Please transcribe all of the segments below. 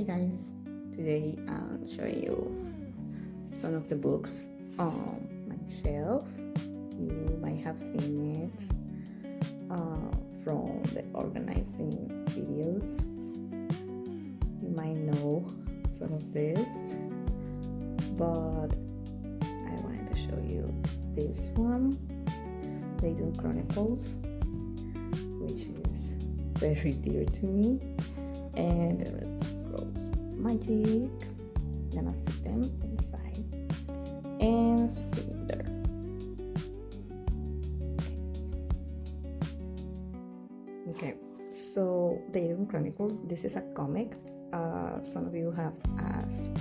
Hey guys, today I'll show you some of the books on my shelf. You might have seen it from the organizing videos. You might know some of this, but I wanted to show you this one, the Idhun Chronicles, which is very dear to me. And it scrolls magic. Gonna sit them inside and Cinder. Okay, so the Idhun Chronicles. This is a comic. Some of you have asked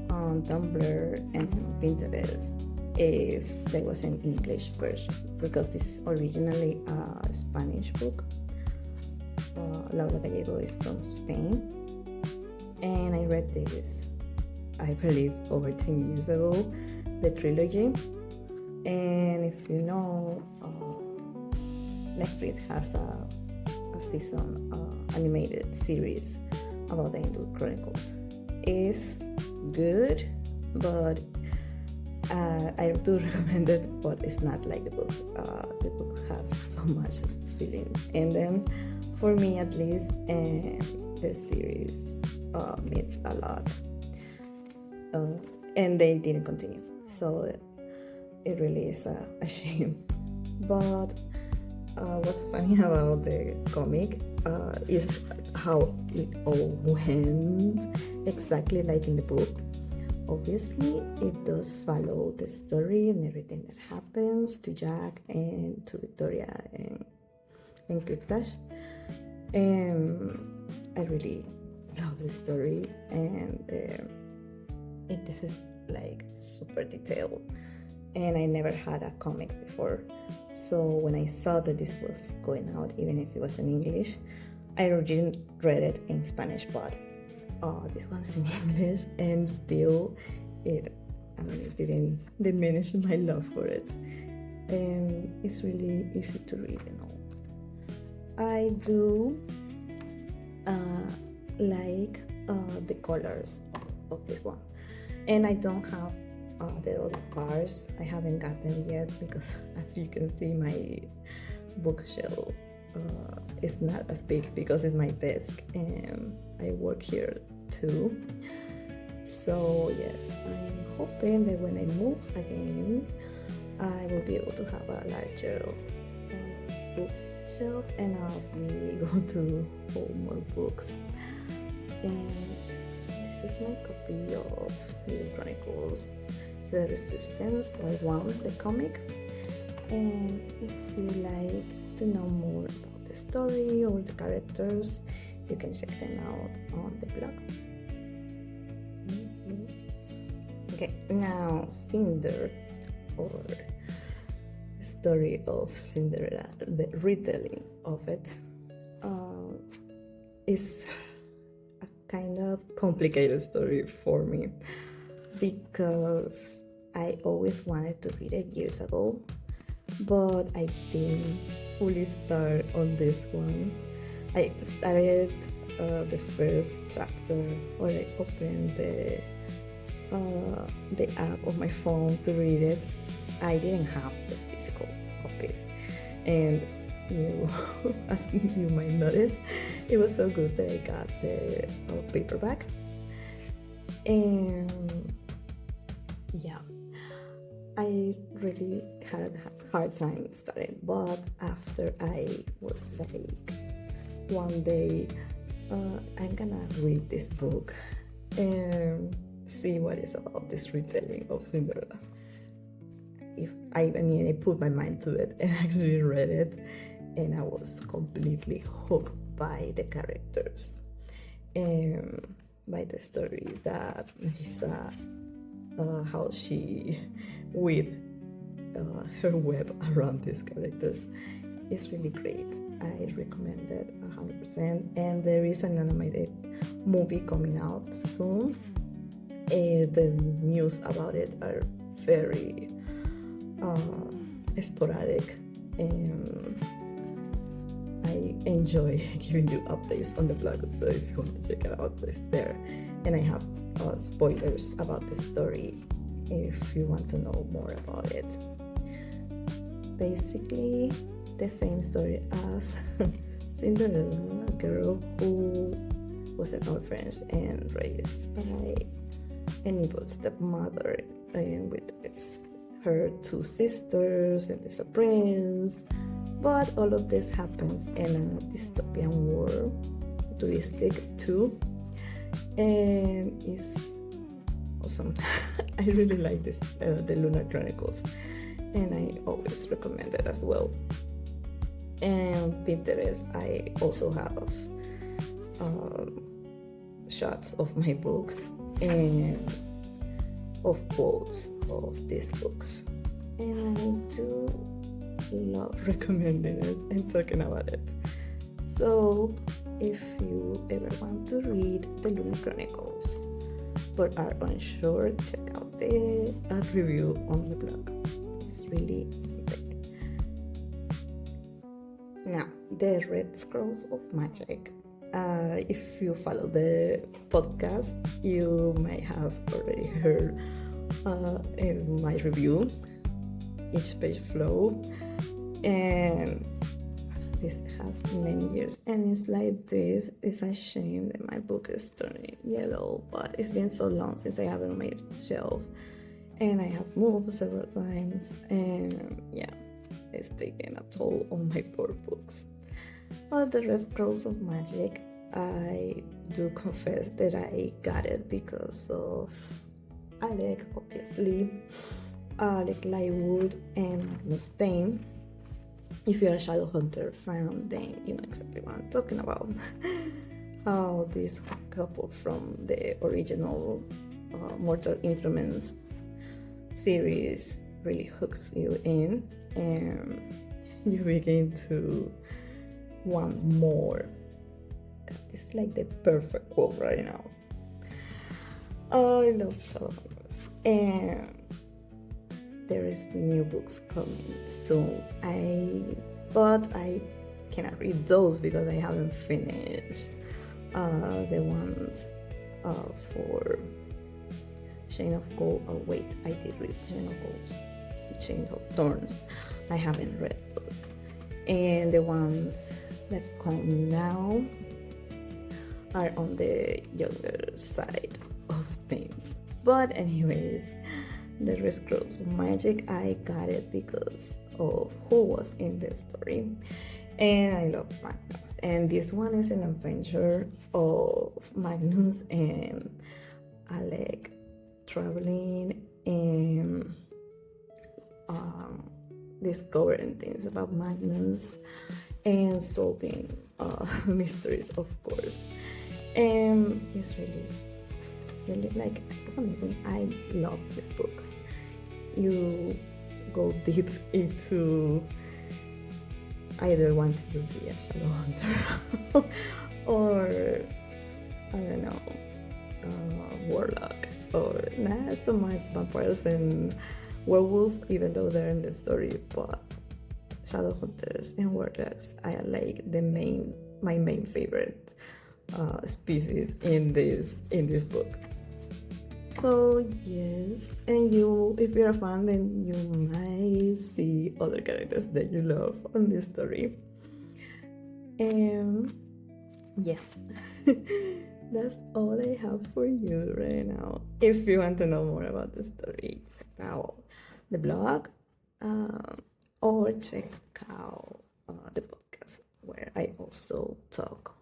on Tumblr and Pinterest if there was an English version, because this is originally a Spanish book. Gallego is from Spain, and I read this, I believe, over 10 years ago, the trilogy. And if you know, Netflix has a season animated series about the Idhun Chronicles. It's good, but I do recommend it, but it's not like the book. The book has so much feelings, and then for me at least, the series means a lot, and they didn't continue, so it really is a shame. But what's funny about the comic is how it all went exactly like in the book. Obviously, it does follow the story and everything that happens to Jack and to Victoria and Cryptash. And I really love the story, and this is like super detailed, and I never had a comic before. So when I saw that this was going out, even if it was in English, I originally read it in Spanish, but this one's in English, and still it didn't diminish my love for it, and it's really easy to read, you know. I do like the colors of this one, and I don't have the other parts. I haven't got them yet because, as you can see, my bookshelf is not as big because it's my desk and I work here too. So yes, I'm hoping that when I move again, I will be able to have a larger bookshelf, and I'll be able to hold more books. And this is my copy of Idhun Chronicles, The Resistance by One, the comic. And if you like to know more about the story or the characters, you can check them out on the blog. Okay, now Cinder, or story of Cinderella, the retelling of it, is a kind of complicated story for me, because I always wanted to read it years ago, but I didn't fully start on this one. I started the first chapter, or I opened the app of my phone to read it. I didn't have the physical copy, and as you might notice, it was so good that I got the paperback. And yeah, I really had a hard time starting, but after I was like, one day I'm gonna read this book and see what it's about, this retelling of Cinderella. I put my mind to it and actually read it, and I was completely hooked by the characters and by the story that Marissa, how she weave her web around these characters. It's really great. I recommend it 100%. And there is an animated movie coming out soon. The news about it are very sporadic, and I I enjoy giving you updates on the blog, so if you want to check it out, it's there. And I have spoilers about the story if you want to know more about it. Basically, the same story as Cinder, a girl who was an orphan and raised by an evil stepmother, and with her two sisters and there's a prince. But all of this happens in a dystopian world, futuristic too, and it's awesome. I really like this, the Lunar Chronicles, and I always recommend it as well. And Pinterest, I also have shots of my books and of quotes of these books, and I do love recommending it and talking about it. So if you ever want to read the Lunar Chronicles but are unsure, check out that review on the blog. It's really something. Now, the Red Scrolls of Magic. If you follow the podcast, you might have already heard in my review, EachPage flow, and this has many years, and it's like this. It's a shame that my book is turning yellow, but it's been so long since I haven't made a shelf, and I have moved several times, and yeah, it's taken a toll on my poor books. But the Red Scrolls of Magic, I do confess that I got it because of Alec, obviously, Alec Lywood and Magnus Payne. If you're a Shadowhunter fan, then you know exactly what I'm talking about. How this couple from the original Mortal Instruments series really hooks you in, and you begin to want more. It's like the perfect quote right now. I love Shadowhunters, and there is new books coming soon. But I cannot read those because I haven't finished the ones for Chain of Gold. Oh wait, I did read Chain of Gold, Chain of Thorns. I haven't read those, and the ones that come now are on the younger side of things. But anyways, the Red Scrolls of Magic, I got it because of who was in the story, and I love Magnus. And this one is an adventure of Magnus and Alec traveling and discovering things about Magnus and solving mysteries, of course. And it's really like amazing. I love these books. You go deep into either wanting to be a Shadowhunter or I don't know, warlock, or not so much vampires and werewolf, even though they're in the story, but Shadowhunters and warlocks are like my main favorite species in this book. So yes, and if you're a fan, then you might see other characters that you love on this story. And yeah, that's all I have for you right now. If you want to know more about the story, check out the blog, or check out the podcast where I also talk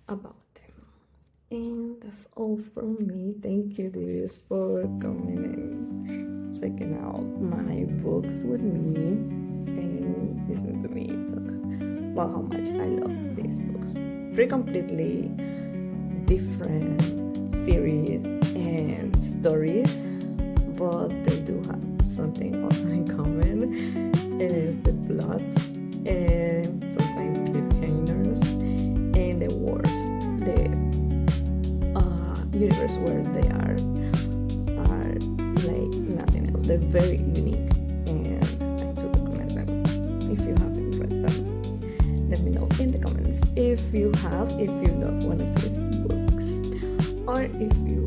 about them. And that's all from me. Thank you, dears, for coming and checking out my books with me and listening to me talk about how much I love these books. Three completely different series and stories, but they do have something also in common. It is the plots and sometimes cliffhangers and the wars, the universe where they are like nothing else. They're very unique, and I do recommend them. If you haven't read them, let me know in if you love one of these books, or if you